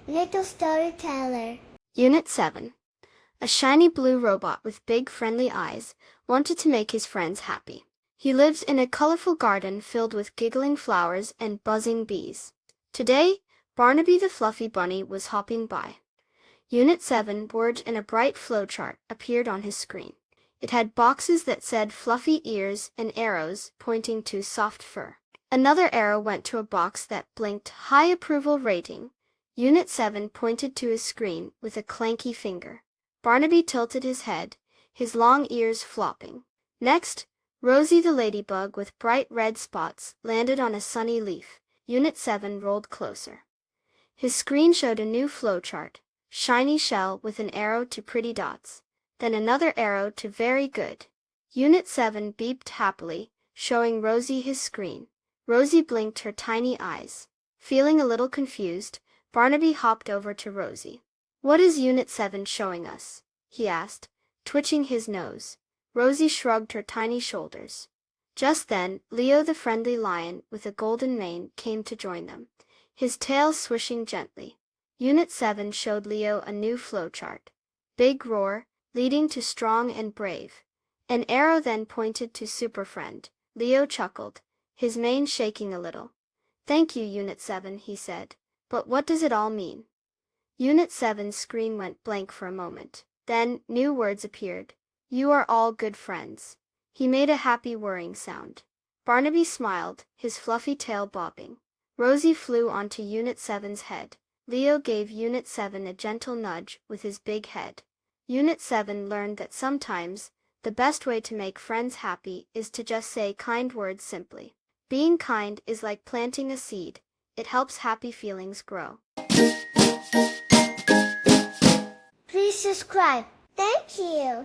Little Storyteller. Unit 7. A shiny blue robot with big friendly eyes wanted to make his friends happy. He lives in a colorful garden filled with giggling flowers and buzzing bees. Today, Barnaby the fluffy bunny was hopping by. Unit 7 word and a bright flowchart appeared on his screen. It had boxes that said fluffy ears and arrows pointing to soft fur. Another arrow went to a box that blinked high approval rating. Unit 7 pointed to his screen with a clanky finger. Barnaby tilted his head, his long ears flopping. Next, Rosie the ladybug with bright red spots landed on a sunny leaf. Unit 7 rolled closer. His screen showed a new flowchart, shiny shell with an arrow to pretty dots, then another arrow to very good. Unit 7 beeped happily, showing Rosie his screen. Rosie blinked her tiny eyes. Feeling a little confused, Barnaby hopped over to Rosie. "What is Unit 7 showing us?" he asked, twitching his nose. Rosie shrugged her tiny shoulders. Just then, Leo the friendly lion with a golden mane came to join them, his tail swishing gently. Unit 7 showed Leo a new flowchart. Big roar, leading to strong and brave. An arrow then pointed to super friend. Leo chuckled, his mane shaking a little. "Thank you, Unit 7, he said. But what does it all mean?" Unit 7's screen went blank for a moment. Then, new words appeared. "You are all good friends." He made a happy whirring sound. Barnaby smiled, his fluffy tail bobbing. Rosie flew onto Unit 7's head. Leo gave Unit 7 a gentle nudge with his big head. Unit 7 learned that sometimes, the best way to make friends happy is to just say kind words simply. Being kind is like planting a seed. It helps happy feelings grow. Please subscribe. Thank you.